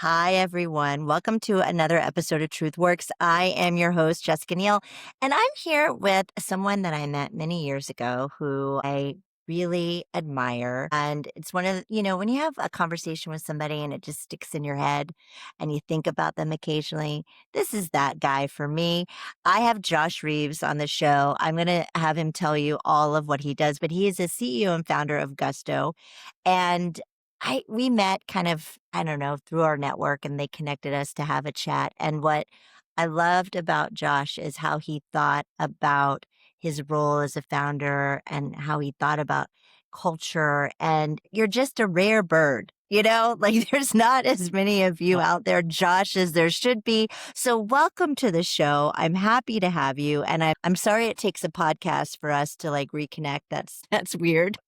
Hi, everyone. Welcome to another episode of TruthWorks. I am your host, Jessica Neal, and I'm here with someone that I met many years ago who I really admire. And it's one of when you have a conversation with somebody and it just sticks in your head and you think about them occasionally, this is that guy for me. I have Josh Reeves on the show. I'm going to have him tell you all of what he does, but he is a CEO and founder of Gusto. And we met kind of, I don't know, through our network and they connected us to have a chat. And what I loved about Josh is how he thought about his role as a founder and how he thought about culture. And you're just a rare bird, like there's not as many of you out there, Josh, as there should be. So welcome to the show. I'm happy to have you. And I'm sorry it takes a podcast for us to like reconnect. That's weird.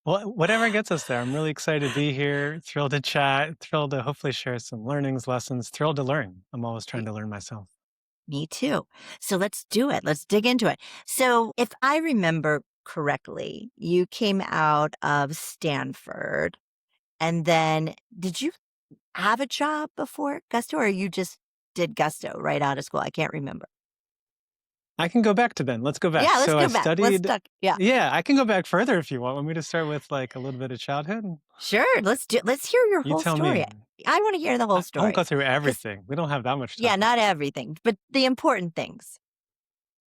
Well, whatever gets us there. I'm really excited to be here, thrilled to chat, thrilled to hopefully share some learnings, lessons, thrilled to learn. I'm always trying to learn myself. Me too. So let's do it. Let's dig into it. So if I remember correctly, you came out of Stanford and then did you have a job before Gusto or you just did Gusto right out of school? I can't remember. I can go back to then. Let's go back. Yeah, let's So go I back. studied. Yeah. Yeah, I can go back further if you want me to start with like a little bit of childhood. Sure. Let's hear your You whole tell story. me. I want to hear the whole I won't story. go through everything. We don't have that much time. Yeah, not everything, but the important things.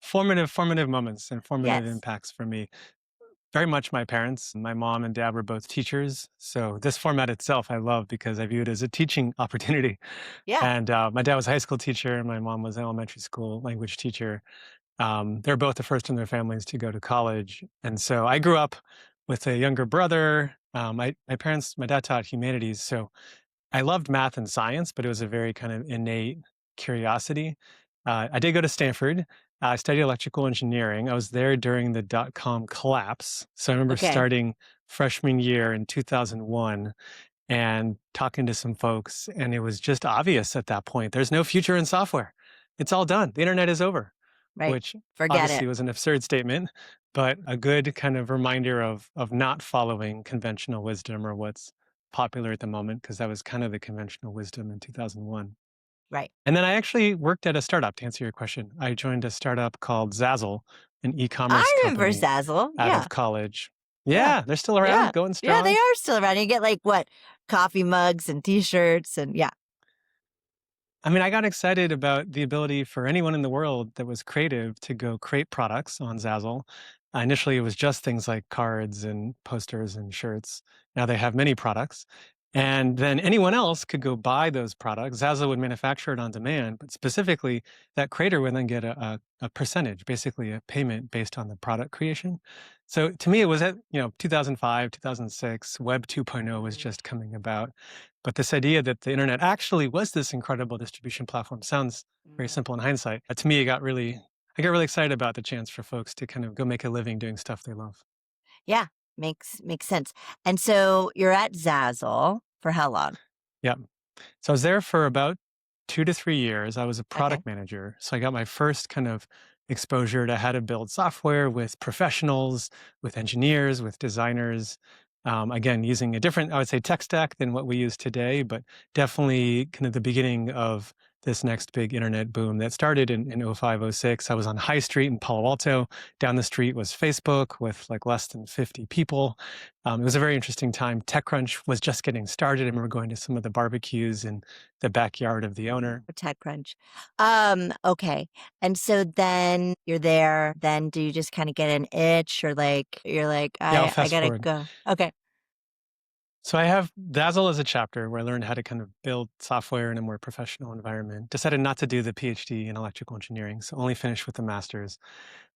Formative moments and formative Yes. impacts for me. Very much my parents. My mom and dad were both teachers. So this format itself I love because I view it as a teaching opportunity. Yeah. And my dad was a high school teacher and my mom was an elementary school language teacher. They're both the first in their families to go to college. And so I grew up with a younger brother. My dad taught humanities. So I loved math and science, but it was a very kind of innate curiosity. I did go to Stanford. I studied electrical engineering. I was there during the dot-com collapse. So I remember starting freshman year in 2001 and talking to some folks. And it was just obvious at that point, there's no future in software. It's all done. The internet is over, Right. which Forget obviously it. was an absurd statement, but a good kind of reminder of not following conventional wisdom or what's popular at the moment, because that was kind of the conventional wisdom in 2001. Right. And then I actually worked at a startup, to answer your question. I joined a startup called Zazzle, an e-commerce I remember company Zazzle. out Yeah. of college. Yeah. Yeah, they're still around, going Yeah, they strong. are still around. You get like what? Coffee mugs and t-shirts and yeah. I mean, I got excited about the ability for anyone in the world that was creative to go create products on Zazzle. Initially, it was just things like cards and posters and shirts. Now they have many products. And then anyone else could go buy those products. Zazzle would manufacture it on demand, but specifically, that creator would then get a percentage, basically a payment based on the product creation. So to me, it was at 2005, 2006, Web 2.0 was just coming about. But this idea that the internet actually was this incredible distribution platform sounds very simple in hindsight. To me, I got really excited about the chance for folks to kind of go make a living doing stuff they love. Yeah, makes sense. And so you're at Zazzle for how long? Yeah. So I was there for about 2 to 3 years. I was a product manager. So I got my first kind of exposure to how to build software with professionals, with engineers, with designers. Again, using a different, I would say, tech stack than what we use today, but definitely kind of the beginning of this next big internet boom that started in 05, 06. I was on High Street in Palo Alto. Down the street was Facebook with like less than 50 people. It was a very interesting time. TechCrunch was just getting started. I remember going to some of the barbecues in the backyard of the owner. TechCrunch. Okay. And so then you're there. Then do you just kind of get an itch or like you're like, Yeah, I'll I fast gotta forward. go. Okay. So I have Zazzle as a chapter where I learned how to kind of build software in a more professional environment. Decided not to do the PhD in electrical engineering, so only finished with the master's.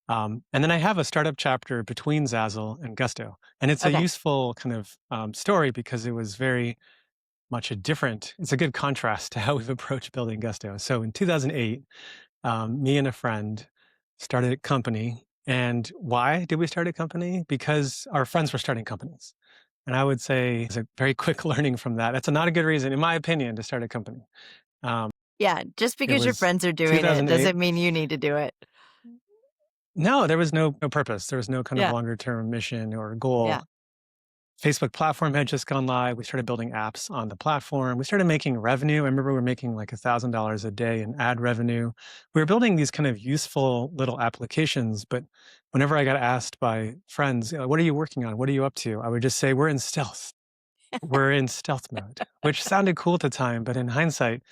And then I have a startup chapter between Zazzle and Gusto. And it's a useful kind of story because it was very much it's a good contrast to how we've approached building Gusto. So in 2008, me and a friend started a company. And why did we start a company? Because our friends were starting companies. And I would say it's a very quick learning from that. That's not a good reason, in my opinion, to start a company. Yeah, just because your friends are doing it doesn't mean you need to do it. No, there was no purpose. There was no kind of longer term mission or goal. Yeah. Facebook platform had just gone live. We started building apps on the platform. We started making revenue. I remember we were making like $1,000 a day in ad revenue. We were building these kind of useful little applications. But whenever I got asked by friends, what are you working on? What are you up to? I would just say, we're in stealth. We're in stealth mode, which sounded cool at the time. But in hindsight,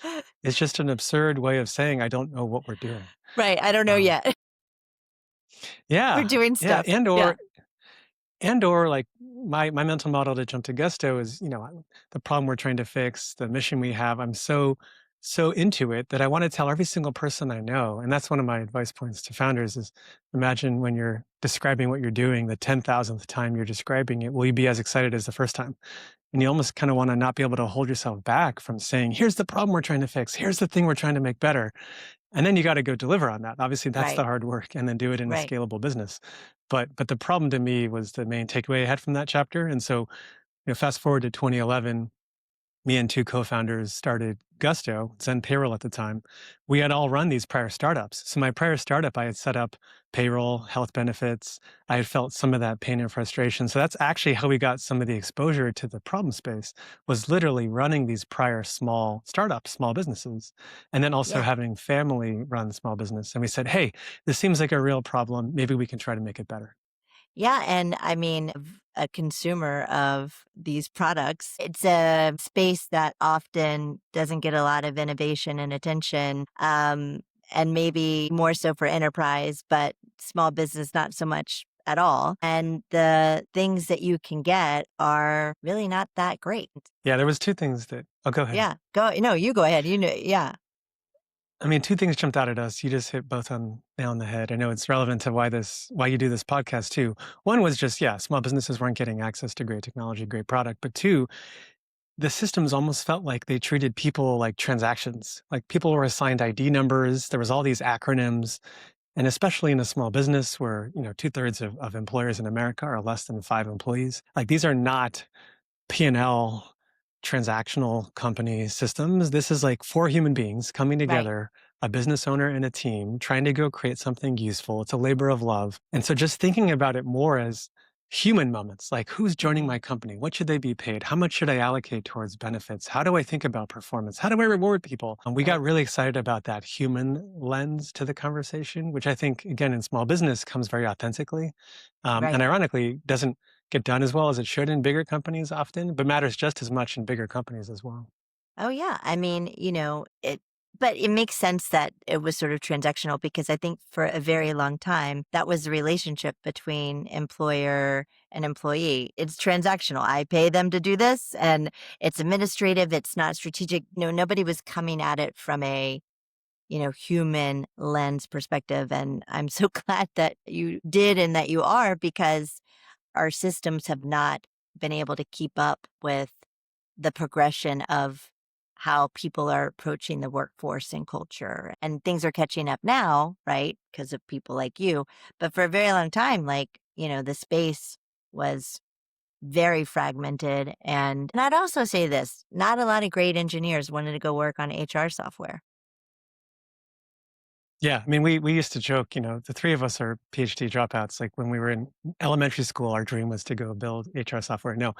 it's just an absurd way of saying, I don't know what we're doing. Right. I don't know Um, yet. We're yeah. doing Yeah. stuff. Yeah. And or like my mental model to jump to gusto is, the problem we're trying to fix, the mission we have. I'm so into it that I want to tell every single person I know. And that's one of my advice points to founders is, imagine when you're describing what you're doing, the 10,000th time you're describing it, will you be as excited as the first time? And you almost kind of want to not be able to hold yourself back from saying, here's the problem we're trying to fix, here's the thing we're trying to make better. And then you got to go deliver on that. Obviously, that's the Right. hard work, and then do it in a Right. scalable business. But the problem to me was the main takeaway I had from that chapter. And so, fast forward to 2011, me and two co-founders started Gusto, Zen Payroll at the time. We had all run these prior startups. So my prior startup, I had set up payroll, health benefits. I had felt some of that pain and frustration. So that's actually how we got some of the exposure to the problem space, was literally running these prior small startups, small businesses, and then also Yeah. having family run small business. And we said, hey, this seems like a real problem. Maybe we can try to make it better. Yeah. And I mean, a consumer of these products, it's a space that often doesn't get a lot of innovation and attention. And maybe more so for enterprise, but small business, not so much at all. And the things that you can get are really not that great. Yeah, there was two things that, oh, go ahead. Yeah. Go. No, you go ahead. You know, yeah. I mean, two things jumped out at us. You just hit both on nail on the head. I know it's relevant to why you do this podcast too. One was just, yeah, small businesses weren't getting access to great technology, great product. But two, the systems almost felt like they treated people like transactions. Like people were assigned ID numbers. There was all these acronyms. And especially in a small business where, 2/3 of employers in America are less than 5 employees. Like these are not P&L transactional company systems. This is like four human beings coming Right. together, a business owner and a team, trying to go create something useful. It's a labor of love. And so just thinking about it more as human moments, like who's joining Mhm. my company? What should they be paid? How much should I allocate towards benefits? How do I think about performance? How do I reward people? And we got Right. really excited about that human lens to the conversation, which I think, again, in small business comes very authentically. And Right. ironically, doesn't get done as well as it should in bigger companies often, but matters just as much in bigger companies as well. Oh, yeah. I mean, but it makes sense that it was sort of transactional because I think for a very long time, that was the relationship between employer and employee. It's transactional. I pay them to do this and it's administrative. It's not strategic. No, nobody was coming at it from a, human lens perspective. And I'm so glad that you did and that you are because our systems have not been able to keep up with the progression of how people are approaching the workforce and culture. And things are catching up now, right? Because of people like you. But for a very long time, the space was very fragmented. And I'd also say this, not a lot of great engineers wanted to go work on HR software. Yeah, I mean, we used to joke, the three of us are PhD dropouts. Like when we were in elementary school, our dream was to go build HR software. No,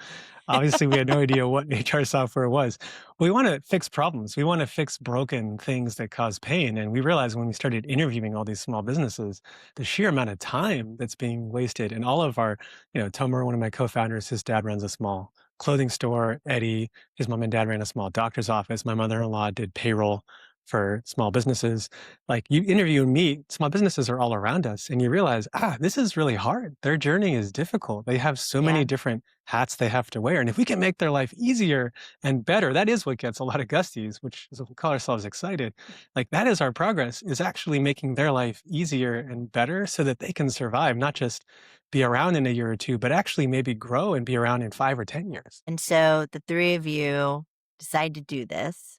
obviously we had no idea what HR software was. We want to fix problems. We want to fix broken things that cause pain. And we realized when we started interviewing all these small businesses, the sheer amount of time that's being wasted. And all of our, Tomer, one of my co-founders, his dad runs a small clothing store. Eddie, his mom and dad ran a small doctor's office. My mother-in-law did payroll for small businesses. Like you interview and meet, small businesses are all around us, and you realize, this is really hard. Their journey is difficult. They have so many Yeah. different hats they have to wear. And if we can make their life easier and better, that is what gets a lot of gusties, which is what we call ourselves excited. Like that is our progress, is actually making their life easier and better so that they can survive, not just be around in a year or two, but actually maybe grow and be around in 5 or 10 years. And so the three of you decide to do this.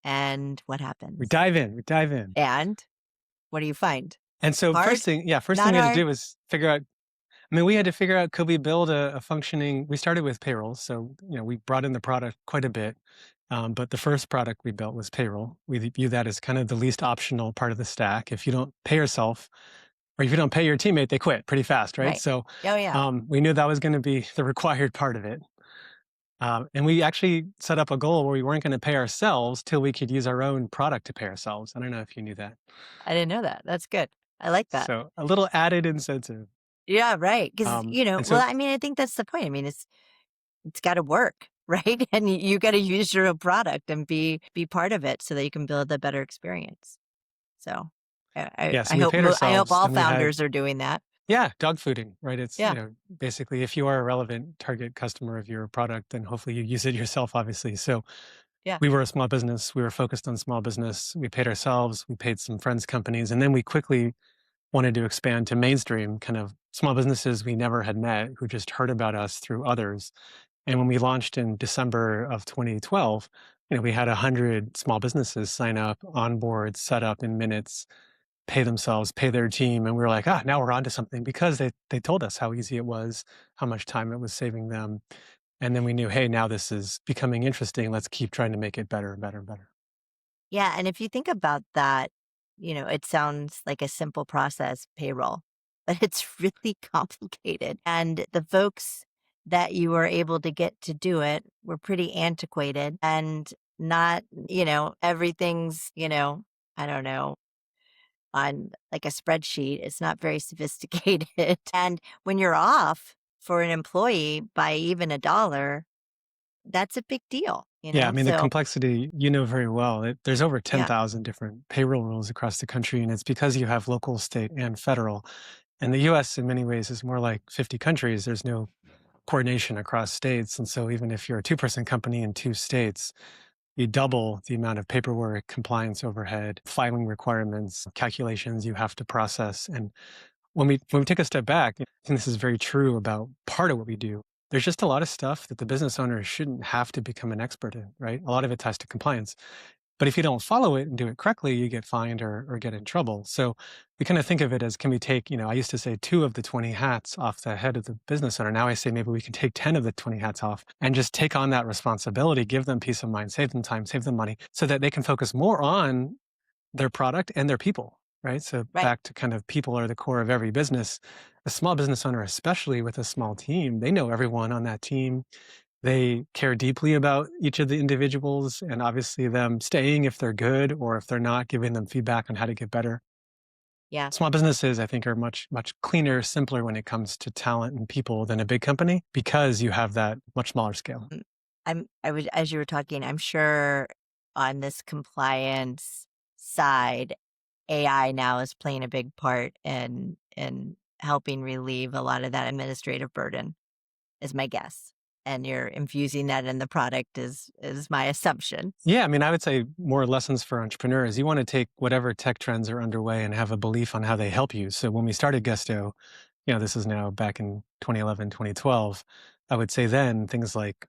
And what We happens? dive in, we dive in. And what do you find? And so Hard? first thing Not we had to hard? do was figure out, I mean, we had to figure out, could we build a functioning, we started with payroll. So, we brought in the product quite a bit. But the first product we built was payroll. We view that as kind of the least optional part of the stack. If you don't pay yourself, or if you don't pay your teammate, they quit pretty fast, right? Right. So Oh, yeah. we knew that was going to be the required part of it. And we actually set up a goal where we weren't going to pay ourselves till we could use our own product to pay ourselves. I don't know if you knew that. I didn't know that. That's good. I like that. So a little added incentive. Yeah, right. Because And well, so, I mean, I think that's the point. I mean, it's gotta work, right? And you gotta use your own product and be part of it so that you can build a better experience. So, I I yeah, I so we hope paid I hope ourselves all and we had, founders are doing that. yeah, dog fooding, right? It's, Yeah, basically if you are a relevant target customer of your product, then hopefully you use it yourself, obviously. So yeah, we were a small business. We were focused on small business. We paid ourselves. We paid some friends' companies. And then we quickly wanted to expand to mainstream kind of small businesses we never had met who just heard about us through others. And when we launched in December of 2012, we had 100 small businesses sign up, onboard, set up in minutes, pay themselves, pay their team. And we were like, now we're onto something because they told us how easy it was, how much time it was saving them. And then we knew, hey, now this is becoming interesting. Let's keep trying to make it better and better and better. yeah, and if you think about that, it sounds like a simple process, payroll, but it's really complicated, and the folks that you were able to get to do it were pretty antiquated and not, everything's, I don't know, on like a spreadsheet. It's not very sophisticated. And when you're off for an employee by even a dollar, that's a big deal, Yeah, I mean, the So, complexity, very well. There's over yeah, 10,000 different payroll rules across the country, and it's because you have local, state, and federal. And the US, in many ways, is more like 50 countries. There's no coordination across states. And so, even if you're a two-person company in two states, you double the amount of paperwork, compliance overhead, filing requirements, calculations you have to process. And when we take a step back, I think this is very true about part of what we do. There's just a lot of stuff that the business owner shouldn't have to become an expert in, right? A lot of it ties to compliance. But if you don't follow it and do it correctly, you get fined or get in trouble. So we kind of think of it as, can we take, I used to say two of the 20 hats off the head of the business owner. Now I say maybe we can take 10 of the 20 hats off and just take on that responsibility, give them peace of mind, save them time, save them money so that they can focus more on their product and their people, right? So right. back to kind of people are the core of every business. A small business owner, especially with a small team, they know everyone on that team. They care deeply about each of the individuals and obviously them staying if they're good or if they're not, giving them feedback on how to get better. Yeah. Small businesses, I think, are much, much cleaner, simpler when it comes to talent and people than a big company because you have that much smaller scale. Mm, I was as you were talking, I'm sure on this compliance side, AI now is playing a big part in helping relieve a lot of that administrative burden, is my guess. And you're infusing that in the product is my assumption. Yeah, I mean, I would say more lessons for entrepreneurs. You want to take whatever tech trends are underway and have a belief on how they help you. So when we started Gusto, this is now back in 2011, 2012. I would say then things like,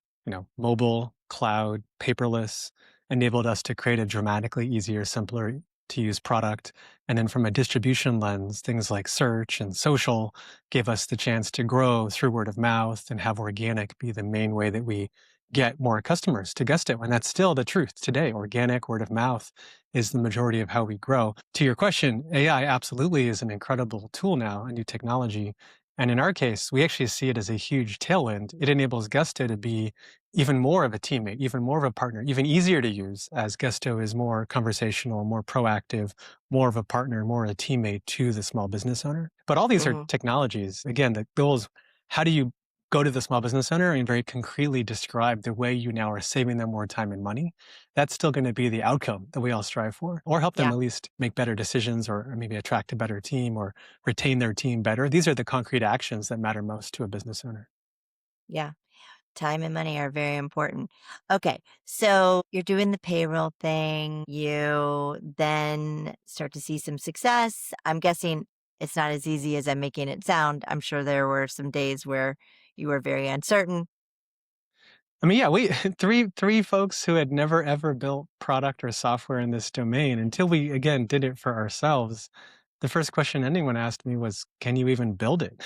mobile, cloud, paperless enabled us to create a dramatically easier, simpler to use product. And then from a distribution lens, things like search and social gave us the chance to grow through word of mouth and have organic be the main way that we get more customers to Gusto. And that's still the truth today. Organic word of mouth is the majority of how we grow. To your question, AI absolutely is an incredible tool now, a new technology. And in our case, we actually see it as a huge tailwind. It enables Gusto to be even more of a teammate, even more of a partner, even easier to use as Gusto is more conversational, more proactive, more of a partner, more a teammate to the small business owner. But all these are Mhm. technologies. Again, the goal is how do you go to the small business owner and very concretely describe the way you now are saving them more time and money? That's still going to be the outcome that we all strive for, or help them Yeah, at least make better decisions or maybe attract a better team or retain their team better. These are the concrete actions that matter most to a business owner. yeah. Time and money are very important. Okay, so you're doing the payroll thing. You then start to see some success. I'm guessing it's not as easy as I'm making it sound. I'm sure there were some days where you were very uncertain. I mean, yeah, we three folks who had never ever built product or software in this domain until we again did it for ourselves. The first question anyone asked me was, "Can you even build it?"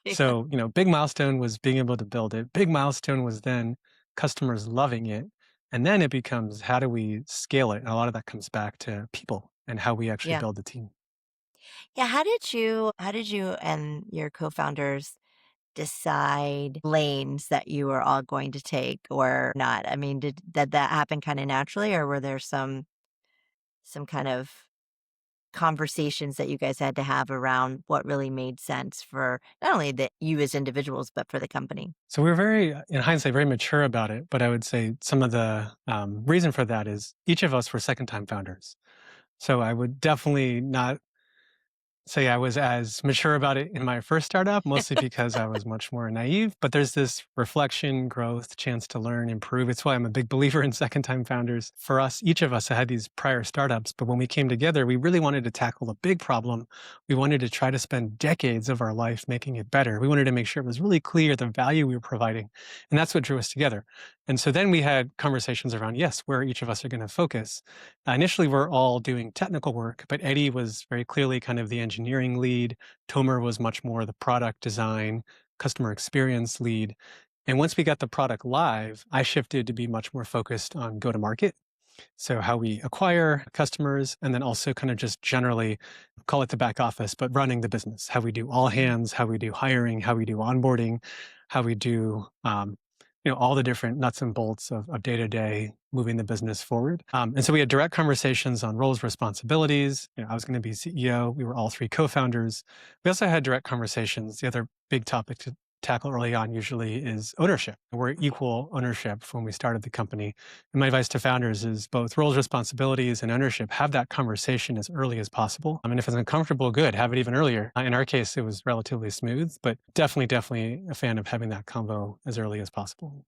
Yeah. So, big milestone was being able to build it. Big milestone was then customers loving it. And then it becomes how do we scale it? And a lot of that comes back to people and how we actually Yeah. build the team. Yeah. How did you and your co-founders decide lanes that you were all going to take or not? I mean, did that happen kind of naturally, or were there some kind of conversations that you guys had to have around what really made sense for not only you as individuals, but for the company? So we were very, in hindsight, very mature about it. But I would say some of the reason for that is each of us were second time founders. So I would definitely not say I was as mature about it in my first startup, mostly because I was much more naive. But there's this reflection, growth, chance to learn, improve. It's why I'm a big believer in second time founders. For us, each of us had these prior startups, but when we came together, we really wanted to tackle a big problem. We wanted to try to spend decades of our life making it better. We wanted to make sure it was really clear the value we were providing. And that's what drew us together. And so then we had conversations around, yes, where each of us are going to focus. Initially, we're all doing technical work, but Eddie was very clearly kind of the engineering lead. Tomer was much more the product design, customer experience lead. And once we got the product live, I shifted to be much more focused on go to market. So, how we acquire customers, and then also kind of just generally call it the back office, but running the business, how we do all Mhm. hands, how we do hiring, how we do onboarding, how we do all the different nuts and bolts of day to day moving the business forward. And so we had direct conversations on roles, responsibilities. I was going to be CEO. We were all three co-founders. We also had direct conversations. The other big topic to tackle early on usually is ownership. We're equal ownership when we started the company. And my advice to founders is both roles, responsibilities, and ownership. Have that conversation as early as possible. I mean, if it's uncomfortable, good. Have it even earlier. In our case, it was relatively smooth, but definitely a fan of having that convo as early as possible.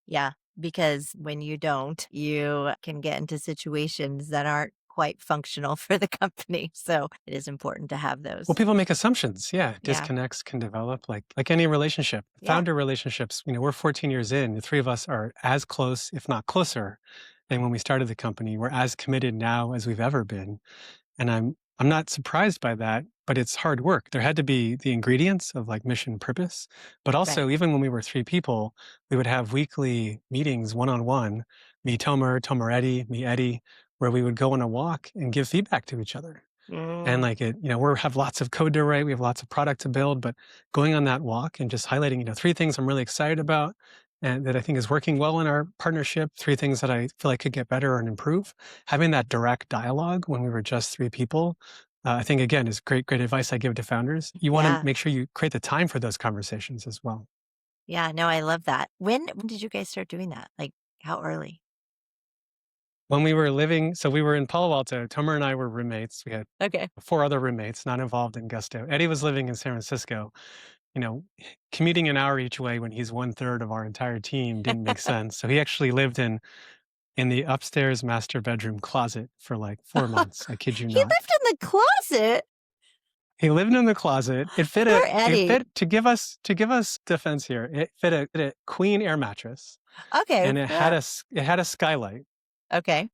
Yeah, because when you don't, you can get into situations that aren't quite functional for the company. So it is important to have Well, those. people make assumptions. Yeah, Yeah. disconnects can develop like any relationship. Yeah. Founder relationships, we're 14 years in. The three of us are as close, if not closer, than when we started the company. We're as committed now as we've ever been. And I'm not surprised by that, but it's hard work. There had to be the ingredients of like mission purpose, but Right. also even when we were three people, we would have weekly meetings one-on-one, me Tomer Eddie, me Eddie, where we would go on a walk and give feedback to each other. And Mm, like we have lots of code to write, we have lots of product to build, but going on that walk and just highlighting, three things I'm really excited about and that I think is working well in our partnership, three things that I feel like could get better and improve. Having that direct dialogue when we were just three people, I think again is great advice I give to founders. You want to yeah. make sure you create the time for those conversations as well. Yeah. No, I love that. When did you guys start doing that? Like how early? When we were living, so we were in Palo Alto, Tomer and I were roommates. We had Okay. four other roommates, not involved in Gusto. Eddie was living in San Francisco. you know, Commuting an hour each way when he's one third of our entire team didn't make sense. So he actually lived in the upstairs master bedroom closet for like 4 months. I kid you He not. lived in the closet. He lived in the closet. Poor It Eddie. fit to give us defense here. It fit a queen air mattress Okay. and Yeah. it had a skylight. Okay.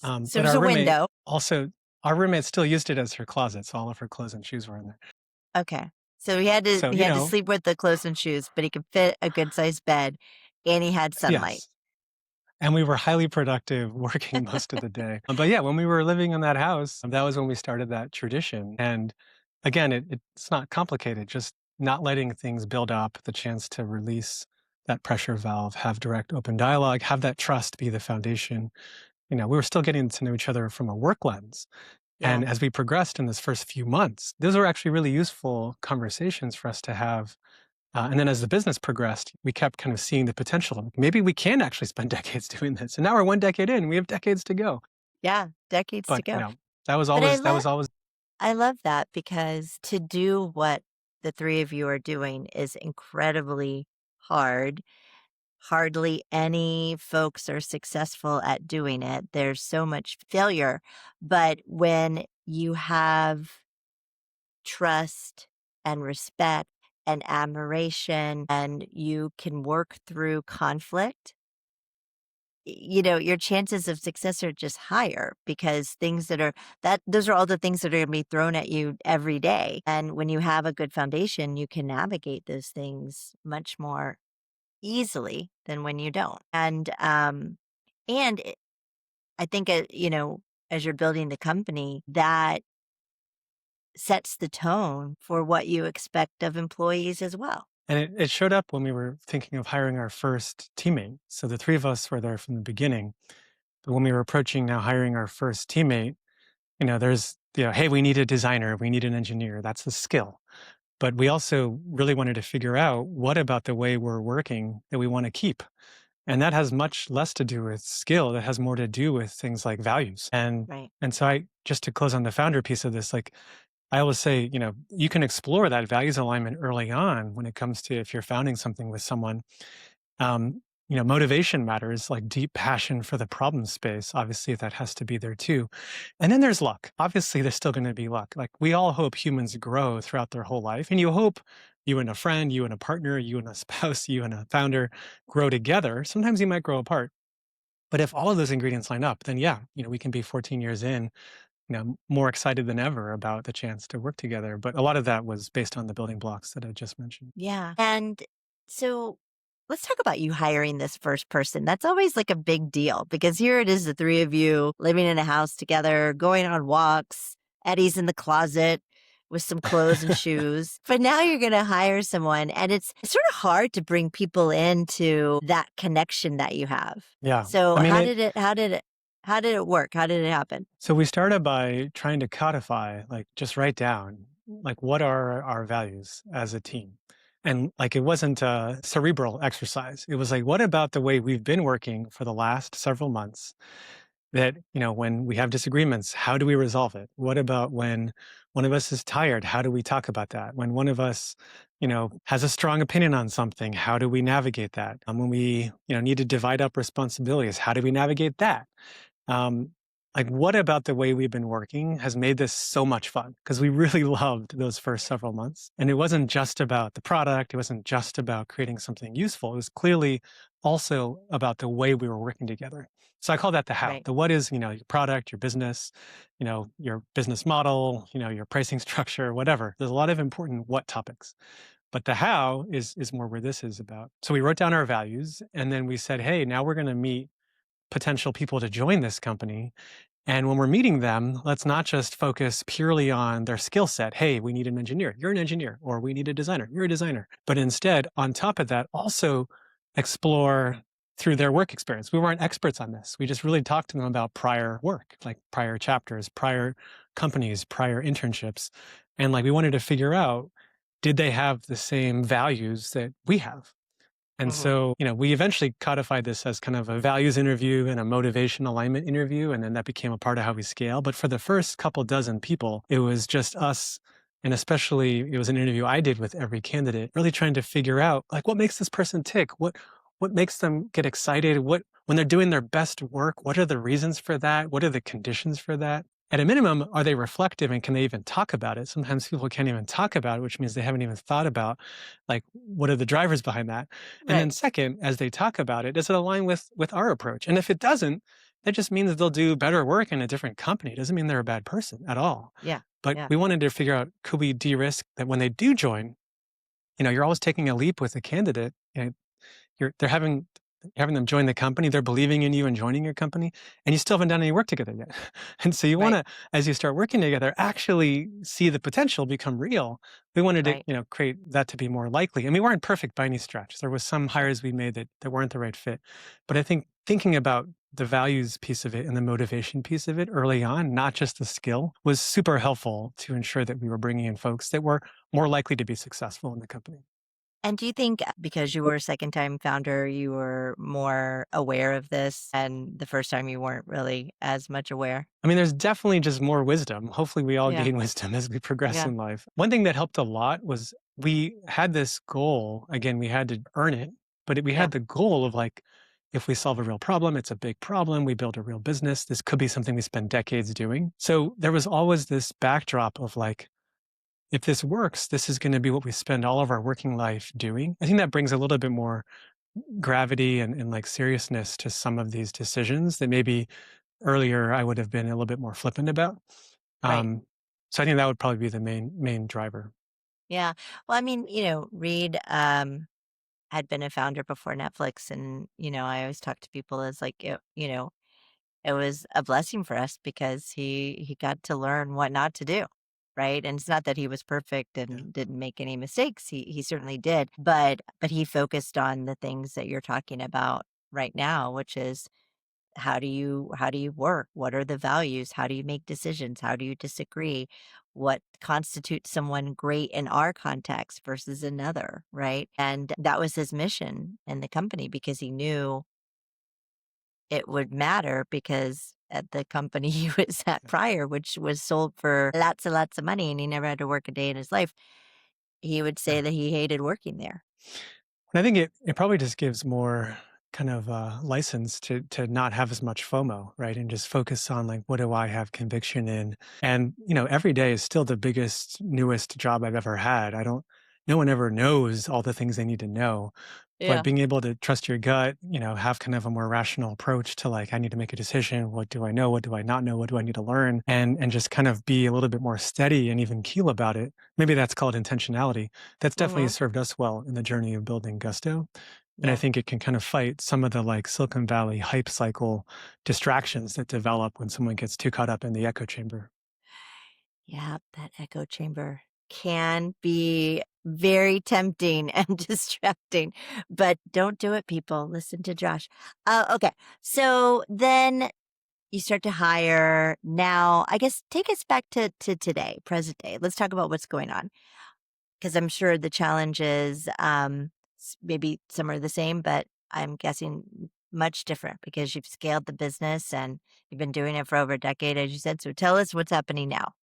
So it But was our a roommate window. also our roommate still used it as her closet, so all of her clothes and shoes were in there. Okay. So he had to So, he had to sleep with the clothes and shoes, but he could fit a good sized bed and he had sunlight. yes. And we were highly productive working most of the day. But yeah, when we were living in that house, that was when we started that tradition. And again, it's not complicated, just not letting things build up, the chance to release that pressure valve, have direct open dialogue, have that trust be the foundation. We were still getting to know each other from a work lens. Yeah. And as we progressed in this first few months, those were actually really useful conversations for us to have and then as the business progressed, we kept kind of seeing the potential. Maybe we can actually spend decades doing this. And now we're one decade in, we have decades to go. Yeah. Decades to But, go. that was But always that was always I love that because to do what the 3 of you are doing is incredibly hard. Hardly any folks are successful at doing it. There's so much failure. But when you have trust and respect and admiration and you can work through conflict, your chances of success are just higher because things that those are all the things that are going to be thrown at you every day. And when you have a good foundation, you can navigate those things much more easily than when you don't. And I think as you're building the company, that sets the tone for what you expect of employees as well. And it showed up when we were thinking of hiring our first teammate. So the three of us were there from the beginning. But when we were approaching now hiring our first teammate, there's, hey, we need a designer, we need an engineer. That's the skill. But we also really wanted to figure out what about the way we're working that we want to keep. And that has much less to do with skill. That has more to do with things like values. Right. And so I just to close on the founder piece of this, like I always say, you can explore that values alignment early on when it comes to if you're founding something with someone. Um, Motivation matters, like deep passion for the problem space. Obviously, that has to be there too. And then there's luck. Obviously, there's still going to be luck. Like we all hope humans grow throughout their whole life. And you hope you and a friend, you and a partner, you and a spouse, you and a founder grow together. Sometimes you might grow apart. But if all of those ingredients line up, then yeah, we can be 14 years in, more excited than ever about the chance to work together. But a lot of that was based on the building blocks that I just mentioned. Yeah. And so let's talk about you hiring this first person. That's always like a big deal because here it is, the three of you living in a house together, going on walks. Eddie's in the closet with some clothes and shoes. But now you're going to hire someone, and it's sort of hard to bring people into that connection that you have. Yeah. So I mean, how did it work? How did it happen? so we started by trying to codify, like just write down, like what are our values as a team? And like it wasn't a cerebral exercise. It was like, what about the way we've been working for the last several months that, when we have disagreements, how do we resolve it? What about when one of us is tired? How do we talk about that? When one of us, has a strong opinion on something, how do we navigate that? When we, need to divide up responsibilities, how do we navigate that? Um, like, what about the way we've been working has made this so much fun? Because we really loved those first several months. And it wasn't just about the product, it wasn't just about creating something useful. It was clearly also about the way we were working together. So I call that the how. Right. The what is, your product, your business, your business model, your pricing structure, whatever. There's a lot of important what topics. But the how is more where this is about. So we wrote down our values and then we said, hey, now we're going to meet potential people to join this company. And when we're meeting them, let's not just focus purely on their skill set. Hey, we need an engineer. You're an engineer. Or we need a designer. You're a designer. But instead, on top of that, also explore through their work experience. We weren't experts on this. We just really talked to them about prior work, like prior chapters, prior companies, prior internships. And like we wanted to figure out, did they have the same values that we have? And Hmm. so, we eventually codified this as kind of a values interview and a motivation alignment interview. And then that became a part of how we scale. But for the first couple dozen people, it was just us. And especially it was an interview I did with every candidate, really trying to figure out like what makes this person tick? What makes them get excited? What when they're doing their best work, what are the reasons for that? What are the conditions for that? At a minimum, are they reflective and can they even talk about it? Sometimes people can't even talk about it, which means they haven't even thought about like what are the drivers behind that? And then Right. second, as they talk about it, does it align with our approach? And if it doesn't, that just means they'll do better work in a different company. It doesn't mean they're a bad person at all. Yeah. But Yeah. we wanted to figure out could we de-risk that when they do join, you're always taking a leap with a candidate. They're having them join the company, they're believing in you and joining your company, and you still haven't done any work together yet. And so you Right. wanna, as you start working together, actually see the potential become real. We wanted to, Right. create that to be more likely. And we weren't perfect by any stretch. There was some hires we made that weren't the right fit. But I think thinking about the values piece of it and the motivation piece of it early on, not just the skill, was super helpful to ensure that we were bringing in folks that were more likely to be successful in the company. And do you think because you were a second time founder, you were more aware of this and the first time you weren't really as much aware? I mean, there's definitely just more wisdom. Hopefully, we all Yeah. gain wisdom as we progress Yeah. in life. One thing that helped a lot was we had this goal. Again, we had to earn it, but we Yeah. had the goal of like, if we solve a real problem, it's a big problem. We build a real business. This could be something we spend decades doing. So there was always this backdrop of like, if this works, this is going to be what we spend all of our working life doing. I think that brings a little bit more gravity and like seriousness to some of these decisions that maybe earlier I would have been a little bit more flippant about. Right. Um, so I think that would probably be the main driver. Yeah. Well, I mean, Reed had been a founder before Netflix. And, I always talk to people as like, it was a blessing for us because he got to learn what not to do. right? And it's not that he was perfect Yeah. and didn't make any mistakes. He certainly did, but he focused on the things that you're talking about right now, which is how do you work? What are the values? How do you make decisions? How do you disagree? What constitutes someone great in our context versus another, right? And that was his mission in the company because he knew it would matter because at the company he was at Yeah. prior, which was sold for lots of money and he never had to work a day in his life, he would Yeah. say that he hated working there. And I think it probably just gives more kind of license to not have as much FOMO, right? And just focus on like, what do I have conviction in? And, every day is still the biggest, newest job I've ever had. No one ever knows all the things they need to know. But Yeah. being able to trust your gut, have kind of a more rational approach to like, I need to make a decision. What do I know? What do I not know? What do I need to learn? And just kind of be a little bit more steady and even keel about it. Maybe that's called intentionality. That's definitely Hmm. served us well in the journey of building Gusto. And I Yeah. think it can kind of fight some of the like Silicon Valley hype cycle distractions that develop when someone gets too caught up in the echo chamber. Yeah, that echo chamber can be very tempting and distracting, but don't do it, people. Listen to Josh. Okay. So then you start to hire. Now, I guess take us back to today, present day. Let's talk about what's going on because I'm sure the challenges, maybe some are the same, but I'm guessing much different because you've scaled the business and you've been doing it for over a decade, as you said. So tell us what's happening now.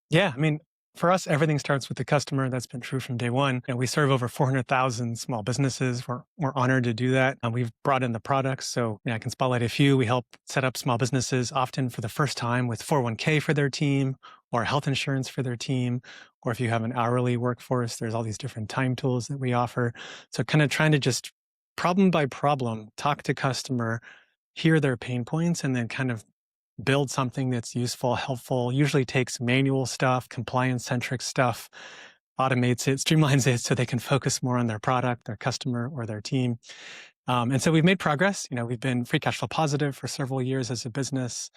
Yeah, I mean, for us, everything starts with the customer. That's been true from day one. And we serve over 400,000 small businesses. We're honored to do that. And we've brought in the products. So I can spotlight a few. We help set up small businesses often for the first time with 401k for their team or health insurance for their team. Or if you have an hourly workforce, there's all these different time tools that we offer. So kind of trying to just problem by problem, talk to customer, hear their pain points, and then kind of build something that's useful, helpful, usually takes manual stuff, compliance centric stuff, automates it, streamlines it so they can focus more on their product, their customer, or their team. And so we've made progress. We've been free cash flow positive for several years as a business.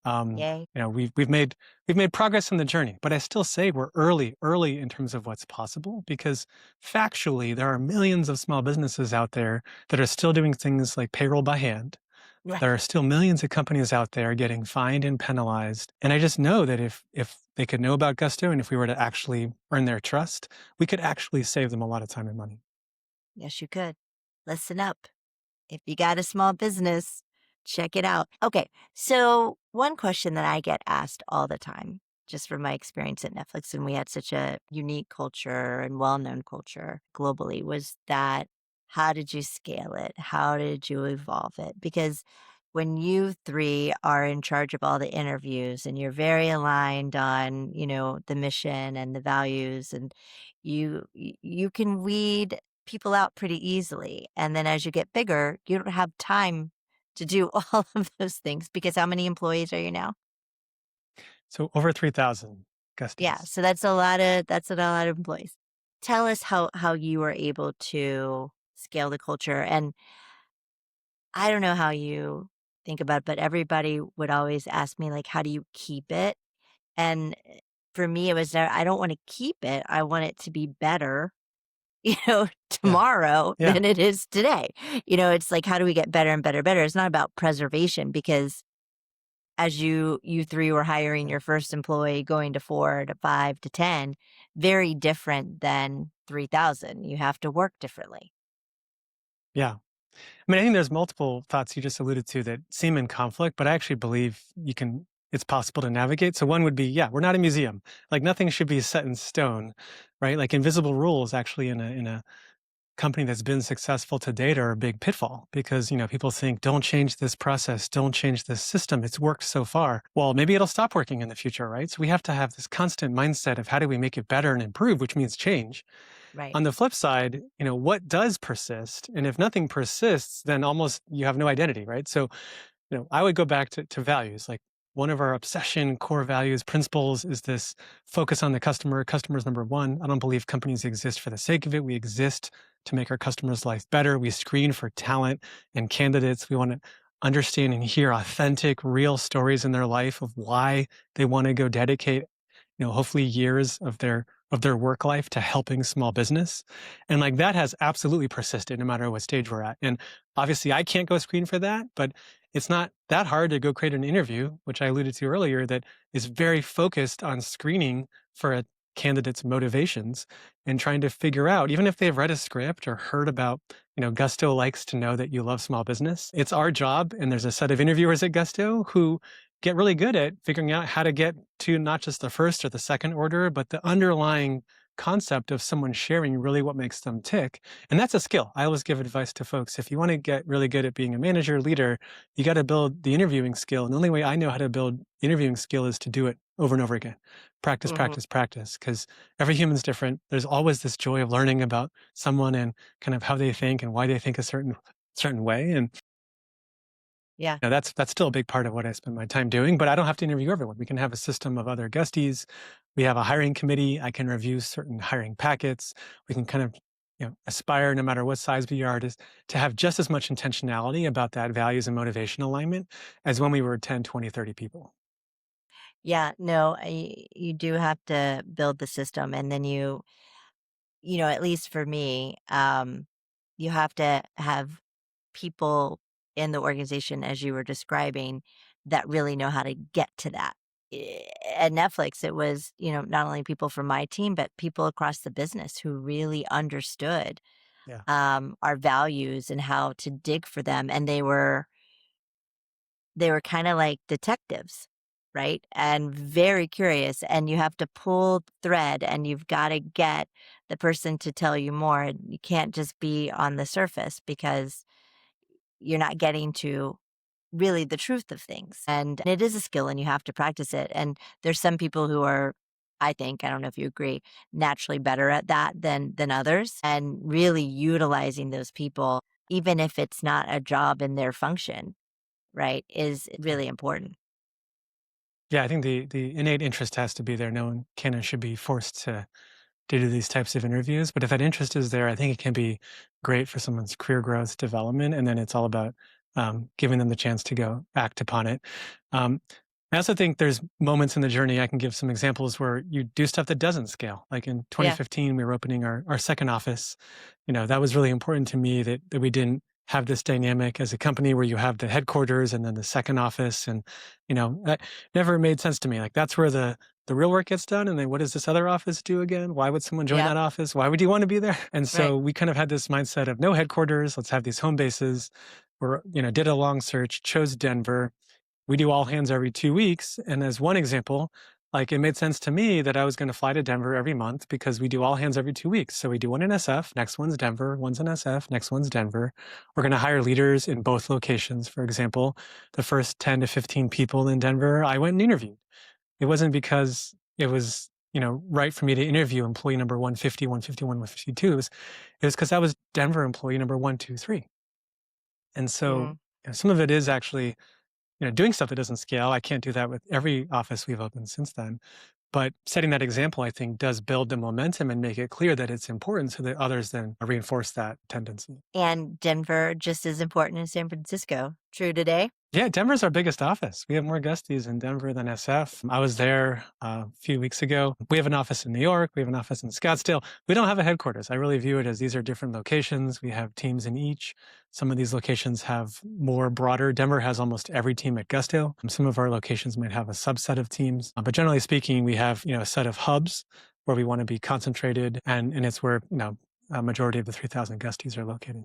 Yay. We've made progress in the journey, but I still say we're early in terms of what's possible because factually there are millions of small businesses out there that are still doing things like payroll by hand. Right. There are still millions of companies out there getting fined and penalized. And I just know that if they could know about Gusto and if we were to actually earn their trust, we could actually save them a lot of time and money. Yes, you could. Listen up. If you got a small business, check it out. Okay. So, one question that I get asked all the time, just from my experience at Netflix, and we had such a unique culture and well known culture globally, was that how did you scale it? How did you evolve it? Because when you three are in charge of all the interviews and you're very aligned on, the mission and the values, and you can weed people out pretty easily. And then as you get bigger, you don't have time to do all of those things because how many employees are you now? So over 3,000 Yeah, Gustos. so that's a lot of employees. Tell us how you were able to scale the culture. And I don't know how you think about it, but everybody would always ask me like, how do you keep it? And for me, it was I don't want to keep it. I want it to be better Yeah. tomorrow Yeah. than it is today. It's like, how do we get better and better, better? It's not about preservation because as you three were hiring Yeah. your first employee, going to 4 to 5 to 10, very different than 3,000. You have to work differently. Yeah. I mean, I think there's multiple thoughts you just alluded to that seem in conflict, but I actually believe it's possible to navigate. So one would be, yeah, we're not a museum. Like nothing should be set in stone, right? Like invisible rules actually in a company that's been successful to date are a big pitfall because people think don't change this process, don't change this system, it's worked so far. Well, maybe it'll stop working in the future, right? So we have to have this constant mindset of how do we make it better and improve, which means change. Right. On the flip side, what does persist, and if nothing persists, then almost you have no identity, right? So I would go back to values. Like one of our obsession core values principles is this focus on the customer. Customer's number one. I don't believe companies exist for the sake of it. We exist to make our customers' life better. We screen for talent and candidates. We want to understand and hear authentic, real stories in their life of why they want to go dedicate hopefully years of their work life to helping small business. And like that has absolutely persisted no matter what stage we're at. And obviously I can't go screen for that, but it's not that hard to go create an interview, which I alluded to earlier, that is very focused on screening for a candidate's motivations and trying to figure out, even if they've read a script or heard about, Gusto likes to know that you love small business. It's our job, and there's a set of interviewers at Gusto who get really good at figuring out how to get to not just the first or the second order, but the underlying concept of someone sharing really what makes them tick. And that's a skill. I always give advice to folks. If you want to get really good at being a manager, leader, you got to build the interviewing skill. And the only way I know how to build interviewing skill is to do it over and over again. Practice, Hmm. practice, practice. Because every human's different. There's always this joy of learning about someone and kind of how they think and why they think a certain way. And Yeah. that's still a big part of what I spend my time doing, but I don't have to interview everyone. We can have a system of other guesties. We have a hiring committee. I can review certain hiring packets. We can kind of, aspire no matter what size we are to have just as much intentionality about that values and motivation alignment as when we were 10, 20, 30 people. Yeah. No, you do have to build the system. And then at least for me, you have to have people in the organization, as you were describing, that really know how to get to that. At Netflix, it was, not only people from my team, but people across the business who really understood Yeah. our values and how to dig for them. And they were kind of like detectives, right? And very curious. And you have to pull thread and you've got to get the person to tell you more. And you can't just be on the surface because you're not getting to really the truth of things. And it is a skill and you have to practice it. And there's some people who are, I think, I don't know if you agree, naturally better at that than others. And really utilizing those people, even if it's not a job in their function, right, is Yeah. really important. Yeah, I think the innate interest has to be there. No one can and should be forced to do these types of interviews. But if that interest is there, I think it can be great for someone's career growth, development, and then it's all about giving them the chance to go act upon it. Um, I also think there's moments in the journey. I can give some examples where you do stuff that doesn't scale. Like in Yeah. 2015, we were opening our second office. That was really important to me that we didn't have this dynamic as a company where you have the headquarters and then the second office. And, that never made sense to me. Like that's where the real work gets done. And then what does this other office do again? Why would someone join Yeah. that office? Why would you want to be there? And Right. so we kind of had this mindset of no headquarters. Let's have these home bases. We're, did a long search, chose Denver. We do all hands every 2 weeks. And as one example, like it made sense to me that I was going to fly to Denver every month because we do all hands every 2 weeks. So we do one in SF, next one's Denver, one's in SF, next one's Denver. We're going to hire leaders in both locations. For example, the first 10 to 15 people in Denver, I went and interviewed. It wasn't because it was, right for me to interview employee number 150, 151, 152. It was because I was Denver employee number 123. And so Mm. some of it is actually, doing stuff that doesn't scale. I can't do that with every office we've opened since then. But setting that example, I think, does build the momentum and make it clear that it's important so that others then reinforce that tendency. And Denver just as important as San Francisco. True today? Yeah, Denver's our biggest office. We have more guesties in Denver than SF. I was there a few weeks ago. We have an office in New York. We have an office in Scottsdale. We don't have a headquarters. I really view it as these are different locations. We have teams in each. Some of these locations have more broader. Denver has almost every team at Gusto. Some of our locations might have a subset of teams. But generally speaking, we have, a set of hubs where we want to be concentrated. And it's where, a majority of the 3,000 guesties are located.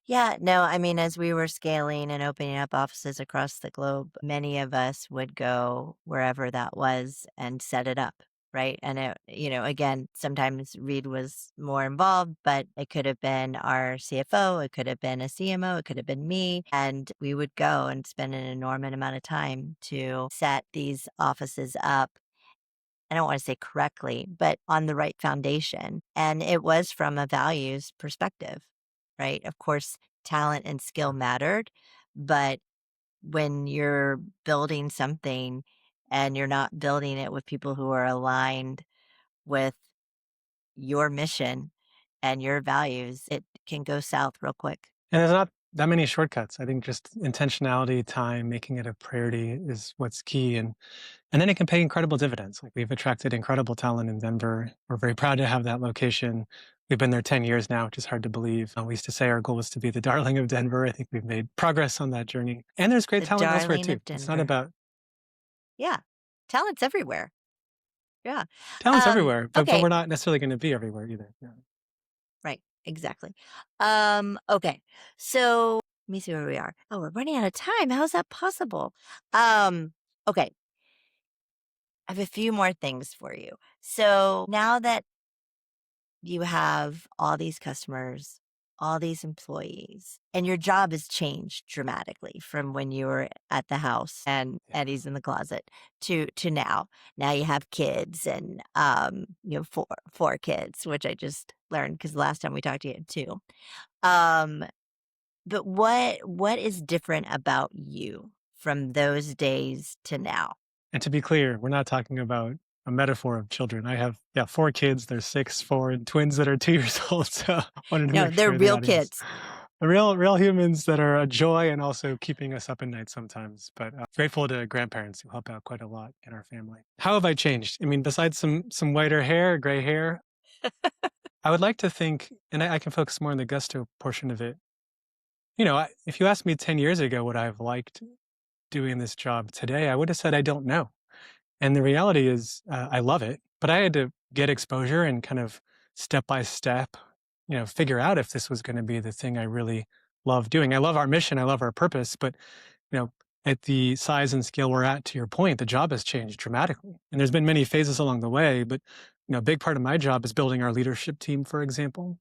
Yeah, no, I mean, as we were scaling and opening up offices across the globe, many of us would go wherever that was and set it up, right? And again, sometimes Reed was more involved, but it could have been our CFO, it could have been a CMO, it could have been me. And we would go and spend an enormous amount of time to set these offices up. I don't want to say correctly, but on the right foundation. And it was from a values perspective, right? Of course, talent and skill mattered, but when you're building something and you're not building it with people who are aligned with your mission and your values, it can go south real quick. And it's not that many shortcuts. I think just intentionality, time, making it a priority is what's key. And then it can pay incredible dividends. Like we've attracted incredible talent in Denver. We're very proud to have that location. We've been there 10 years now, which is hard to believe. We used to say our goal was to be the darling of Denver. I think we've made progress on that journey. And there's great The talent elsewhere darling too. of It's not Denver. about Yeah. Talent's everywhere. Yeah. talent's everywhere, but Okay. we're not necessarily going to be everywhere either. Yeah. Right. Exactly. Okay. So let me see where we are. Oh, we're running out of time. How is that possible? Okay. I have a few more things for you. So now that you have all these customers, all these employees, and your job has changed dramatically from when you were at the house and Yeah. Eddie's in the closet to now. Now you have kids and you have four kids, which I just learned because the last time we talked to you had two. Um, but what is different about you from those days to now? And to be clear, we're not talking about a metaphor of children. I have, yeah, 4 kids. They're 6, 4, and twins that are 2 years old. So I wanted to No, make they're sure the real audience, kids. real humans that are a joy and also keeping us up at night sometimes. But grateful to grandparents who help out quite a lot in our family. How have I changed? I mean, besides some whiter hair, gray hair, I would like to think, and I can focus more on the gusto portion of it. If you asked me 10 years ago would I have liked doing this job today, I would have said I don't know. And the reality is, I love it, but I had to get exposure and kind of step by step, figure out if this was going to be the thing I really love doing. I love our mission, I love our purpose, but you know, at the size and scale we're at, to your point, the job has changed dramatically. And there's been many phases along the way, but a big part of my job is building our leadership team, for example.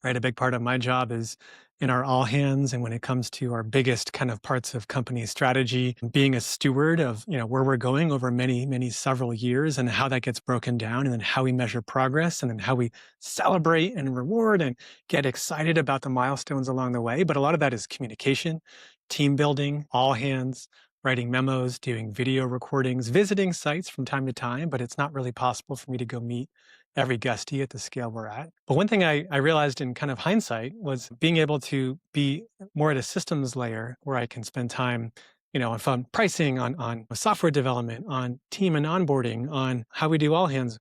Right, a big part of my job is in our all hands, and when it comes to our biggest kind of parts of company strategy, being a steward of where we're going over many several years, and how that gets broken down, and then how we measure progress, and then how we celebrate and reward and get excited about the milestones along the way. But a lot of that is communication, team building, all hands, writing memos, doing video recordings, visiting sites from time to time, but it's not really possible for me to go meet every guestee at the scale we're at. But one thing I realized in kind of hindsight was being able to be more at a systems layer where I can spend time, on fun pricing, on software development, on team and onboarding, on how we do all hands,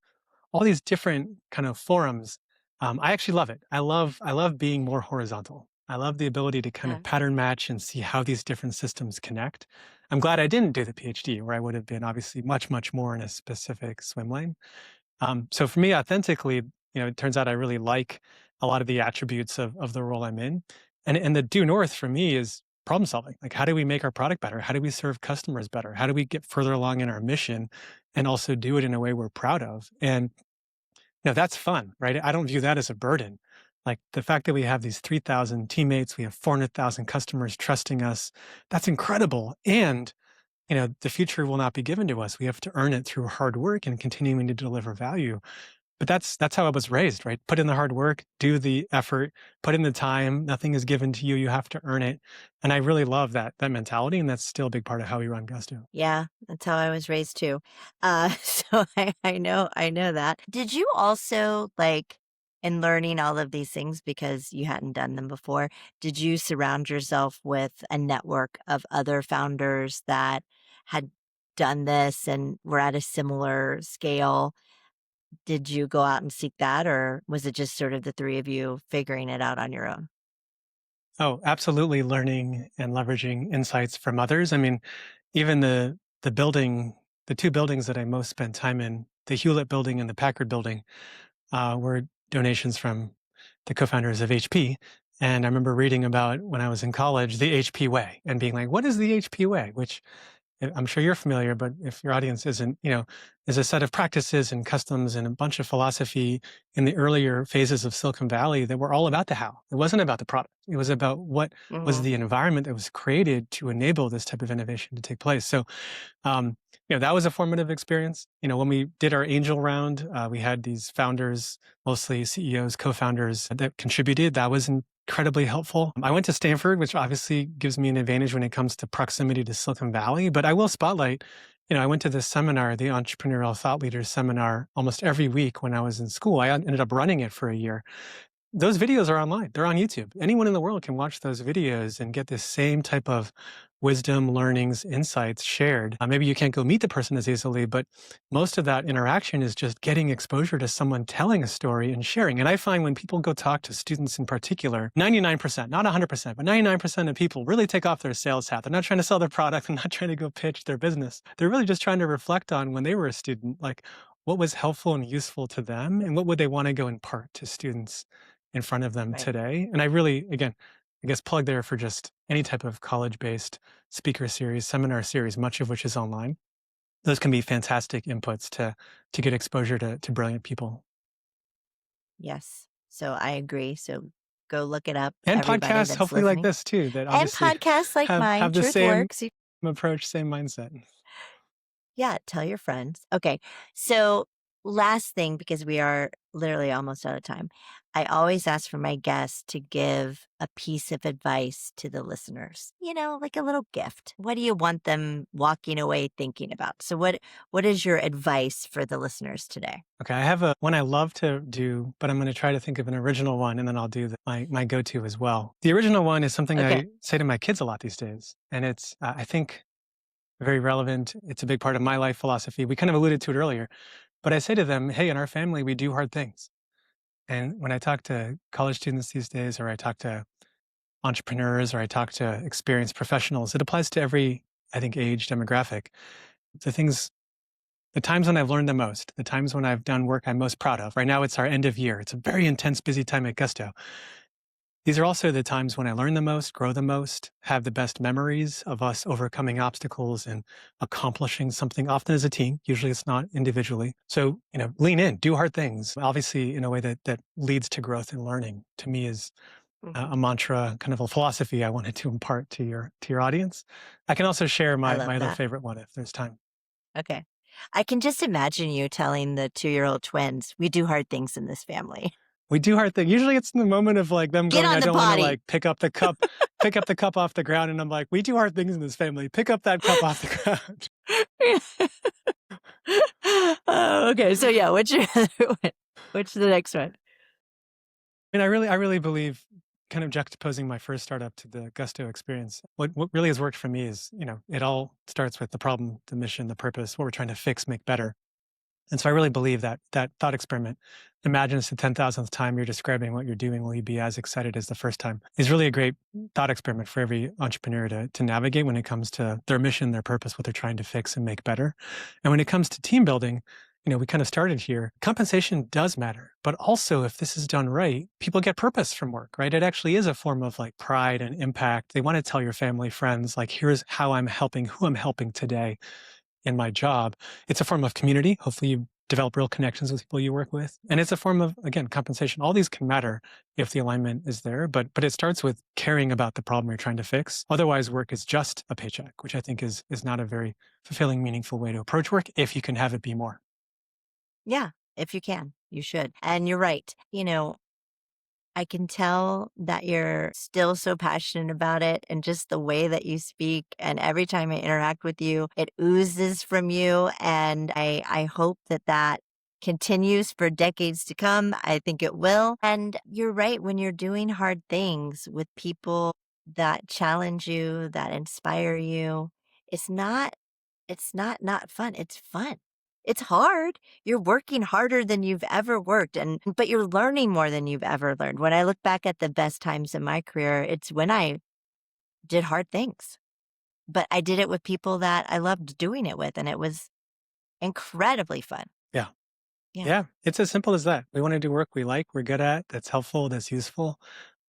all these different kind of forums. I actually love it. I love being more horizontal. I love the ability to kind Yeah. of pattern match and see how these different systems connect. I'm glad I didn't do the PhD, where I would have been obviously much more in a specific swim lane. So for me, authentically, it turns out I really like a lot of the attributes of the role I'm in. And the due north for me is problem solving. Like, how do we make our product better? How do we serve customers better? How do we get further along in our mission and also do it in a way we're proud of? And that's fun, right? I don't view that as a burden. Like the fact that we have these 3,000 teammates, we have 400,000 customers trusting us, that's incredible. And the future will not be given to us. We have to earn it through hard work and continuing to deliver value. But that's how I was raised, right? Put in the hard work, do the effort, put in the time. Nothing is given to you. You have to earn it. And I really love that mentality. And that's still a big part of how we run Gusto. Yeah, that's how I was raised too. So I know that. Did you also like in learning all of these things because you hadn't done them before, did you surround yourself with a network of other founders that had done this and were at a similar scale? Did you go out and seek that, or was it just sort of the three of you figuring it out on your own? Oh, absolutely learning and leveraging insights from others. I mean, even the building, the two buildings that I most spent time in, the Hewlett building and the Packard building, were donations from the co-founders of HP. And I remember reading about when I was in college, the HP way, and being like, what is the HP way? Which I'm sure you're familiar, but if your audience isn't, there's a set of practices and customs and a bunch of philosophy in the earlier phases of Silicon Valley that were all about the how. It wasn't about the product. It was about what was Hmm. the environment that was created to enable this type of innovation to take place. So that was a formative experience. When we did our angel round, we had these founders, mostly CEOs, co-founders that contributed. That was incredibly helpful. I went to Stanford, which obviously gives me an advantage when it comes to proximity to Silicon Valley, but I will spotlight, I went to this seminar, the Entrepreneurial Thought Leaders Seminar, almost every week when I was in school. I ended up running it for a year. those videos are online. They're on YouTube. Anyone in the world can watch those videos and get the same type of wisdom, learnings, insights shared. Maybe you can't go meet the person as easily, but most of that interaction is just getting exposure to someone telling a story and sharing. And I find when people go talk to students in particular, 99%, not 100%, but 99% of people really take off their sales hat. They're not trying to sell their product. They're not trying to go pitch their business. They're really just trying to reflect on when they were a student, like what was helpful and useful to them and what would they want to go impart to students in front of them Right. today. And I really, again, I guess plug there for just any type of college-based speaker series, seminar series, much of which is online. Those can be fantastic inputs to get exposure to brilliant people. Yes. So I agree. So go look it up, And everybody podcasts, that's hopefully like listening. this too, that And obviously podcasts like mine, have the same TruthWorks. approach, same mindset. Yeah, tell your friends. Okay. So, last thing, because we are literally almost out of time, I always ask for my guests to give a piece of advice to the listeners, like a little gift. What do you want them walking away thinking about? So, what is your advice for the listeners today? Okay, I have a one I love to do, but I'm going to try to think of an original one, and then I'll do my go-to as well. The original one is something Okay. I say to my kids a lot these days, and it's I think very relevant. It's a big part of my life philosophy. We kind of alluded to it earlier, but I say to them, "Hey, in our family, we do hard things." And when I talk to college students these days, or I talk to entrepreneurs, or I talk to experienced professionals, it applies to every, I think, age demographic. The things the times when I've learned the most, the times when I've done work I'm most proud of. Right now, it's our end of year. It's a very intense, busy time at Gusto. These are also the times when I learn the most, grow the most, have the best memories of us overcoming obstacles and accomplishing something, often as a team. Usually it's not individually. So, lean in, do hard things, obviously in a way that leads to growth and learning, to me is a Mhm. mantra, kind of a philosophy I wanted to impart to your audience. I can also share I my love other that. favorite one if there's time. Okay. I can just imagine you telling the 2-year-old twins, we do hard things in this family. We do hard things. Usually it's in the moment of like them Get going, on I the don't want to potty. like pick up the cup off the ground. And I'm like, we do hard things in this family. Pick up that cup off the ground. Oh, okay. So yeah, what's your other one? What's the next one? And I really believe kind of juxtaposing my first startup to the Gusto experience. What really has worked for me is, it all starts with the problem, the mission, the purpose, what we're trying to fix, make better. And so I really believe that thought experiment, imagine it's the 10,000th time you're describing what you're doing, will you be as excited as the first time, is really a great thought experiment for every entrepreneur to navigate when it comes to their mission, their purpose, what they're trying to fix and make better. And when it comes to team building, we kind of started here. Compensation does matter, but also if this is done right, people get purpose from work, right? It actually is a form of like pride and impact. They want to tell your family, friends, like, here's how I'm helping, who I'm helping today in my job. It's a form of community. Hopefully you develop real connections with people you work with. And it's a form of, again, compensation. All these can matter if the alignment is there, but it starts with caring about the problem you're trying to fix. Otherwise, work is just a paycheck, which I think is not a very fulfilling, meaningful way to approach work if you can have it be more. Yeah, if you can, you should. And you're right. I can tell that you're still so passionate about it and just the way that you speak. And every time I interact with you, it oozes from you. And I hope that continues for decades to come. I think it will. And you're right. When you're doing hard things with people that challenge you, that inspire you, it's not, it's not fun. It's fun. It's hard. You're working harder than you've ever worked but you're learning more than you've ever learned. When I look back at the best times in my career, it's when I did hard things. But I did it with people that I loved doing it with, and it was incredibly fun. Yeah. Yeah. Yeah. It's as simple as that. We want to do work we like, we're good at, that's helpful, that's useful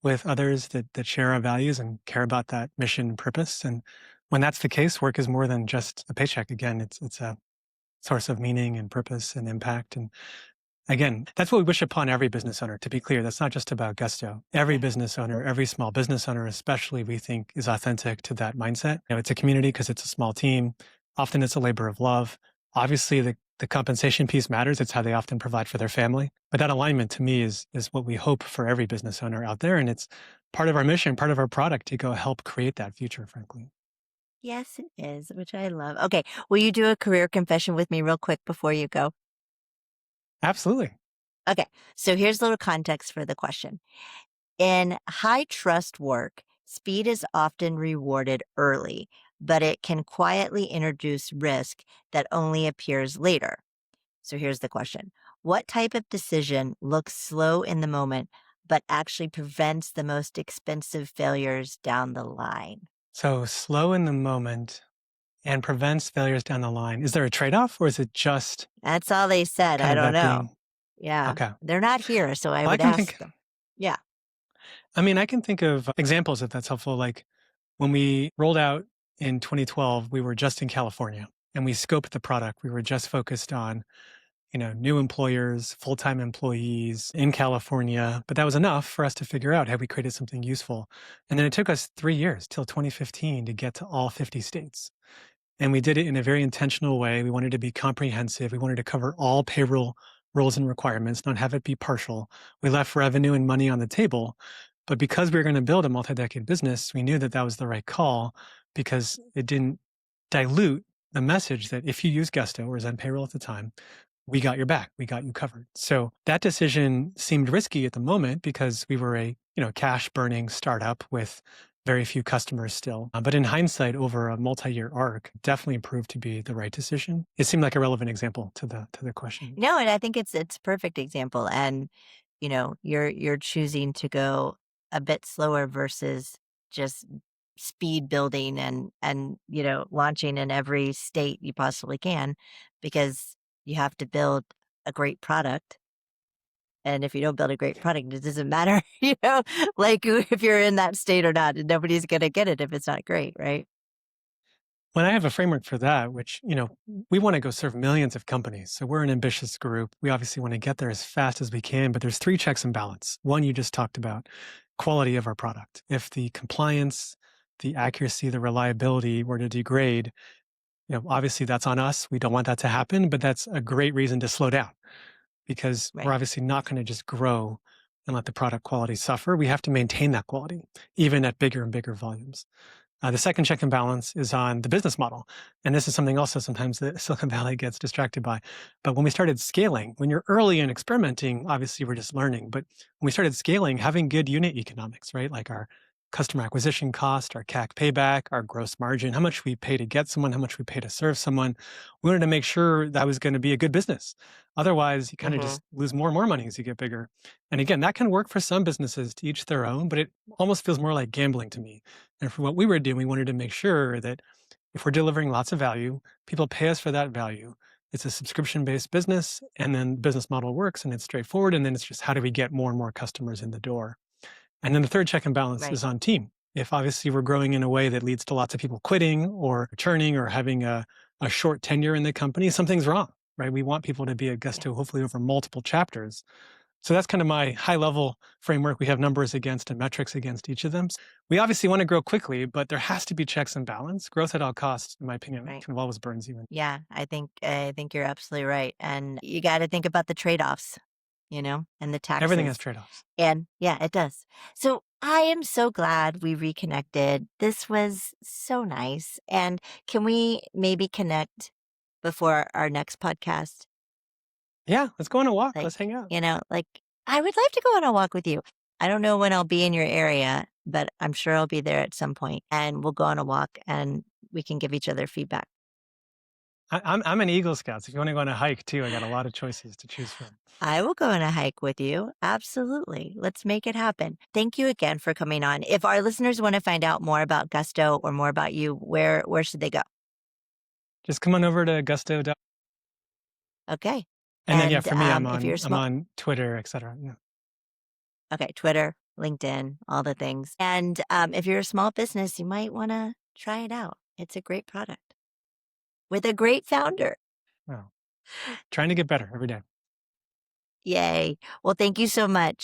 with others that share our values and care about that mission and purpose. And when that's the case, work is more than just a paycheck. Again, it's a source of meaning and purpose and impact. And again, that's what we wish upon every business owner. To be clear, that's not just about Gusto. Every Okay. business owner, every small business owner, especially, we think is authentic to that mindset. It's a community because it's a small team. Often it's a labor of love. Obviously, the compensation piece matters. It's how they often provide for their family. But that alignment to me is what we hope for every business owner out there. And it's part of our mission, part of our product to go help create that future, frankly. Yes, it is, which I love. Okay. Will you do a career confession with me real quick before you go? Absolutely. Okay. So here's a little context for the question. In high trust work, speed is often rewarded early, but it can quietly introduce risk that only appears later. So here's the question. What type of decision looks slow in the moment, but actually prevents the most expensive failures down the line? So slow in the moment and prevents failures down the line. Is there a trade-off or is it just That's all they said. kind I of don't that know. being Yeah. okay? They're not here, so I Well, I would can think ask them. Yeah. I mean, I can think of examples if that's helpful. Like when we rolled out in 2012, we were just in California and we scoped the product. We were just focused on, new employers, full-time employees in California, but that was enough for us to figure out have we created something useful. And then it took us 3 years till 2015 to get to all 50 states. And we did it in a very intentional way. We wanted to be comprehensive. We wanted to cover all payroll rules and requirements, not have it be partial. We left revenue and money on the table. But because we were going to build a multi decade business, we knew that that was the right call because it didn't dilute the message that if you use Gusto or Zen Payroll at the time, we got your back, we got you covered. So that decision seemed risky at the moment because we were a cash burning startup with very few customers still. But in hindsight, over a multi-year arc, definitely proved to be the right decision. It seemed like a relevant example to the question. No, and I think it's a perfect example. And you're choosing to go a bit slower versus just speed building and launching in every state you possibly can because you have to build a great product. And if you don't build a great product, it doesn't matter, like if you're in that state or not, and nobody's gonna get it if it's not great, right? When I have a framework for that, which, we want to go serve millions of companies. So we're an ambitious group. We obviously want to get there as fast as we can, but there's three checks and balance. One, you just talked about quality of our product. If the compliance, the accuracy, the reliability were to degrade, obviously that's on us. We don't want that to happen, but that's a great reason to slow down because we're Right. obviously not going to just grow and let the product quality suffer. We have to maintain that quality, even at bigger and bigger volumes. The second check and balance is on the business model. And this is something also sometimes that Silicon Valley gets distracted by. But when we started scaling, when you're early and experimenting, obviously we're just learning. But when we started scaling, having good unit economics, right? Like our customer acquisition cost, our CAC payback, our gross margin, how much we pay to get someone, how much we pay to serve someone. We wanted to make sure that was going to be a good business. Otherwise, you kind of Mhm. just lose more and more money as you get bigger. And again, that can work for some businesses to each their own, but it almost feels more like gambling to me. And for what we were doing, we wanted to make sure that if we're delivering lots of value, people pay us for that value. It's a subscription based business, and then business model works and it's straightforward. And then it's just how do we get more and more customers in the door? And then the third check and balance Right. is on team. If obviously we're growing in a way that leads to lots of people quitting or churning or having a short tenure in the company, something's wrong, right? We want people to be at Yeah. Gusto hopefully over multiple chapters. So that's kind of my high level framework. We have numbers against and metrics against each of them. We obviously want to grow quickly, but there has to be checks and balance. Growth at all costs, in my opinion, Right. kind of always burns even. Yeah, I think you're absolutely right, and you gotta think about the trade-offs, and the Everything has taxes, trade offs. and yeah, it does. So, I am so glad we reconnected. This was so nice, and can we maybe connect before our next podcast? Yeah, let's go on a walk. Like, Let's hang out. like, I would love to go on a walk with you. I don't know when I'll be in your area, but I'm sure I'll be there at some point, and we'll go on a walk, and we can give each other feedback. I'm an Eagle Scout. So if you want to go on a hike too, I got a lot of choices to choose from. I will go on a hike with you. Absolutely. Let's make it happen. Thank you again for coming on. If our listeners want to find out more about Gusto or more about you, where should they go? Just come on over to Gusto. Okay. And then yeah, And for me, if you're I'm small, on Twitter, etc. Yeah. okay, Twitter, LinkedIn, all the things. And if you're a small business, you might want to try it out. It's a great product with a great founder. Wow. Trying to get better every day. Yay. Well, thank you so much.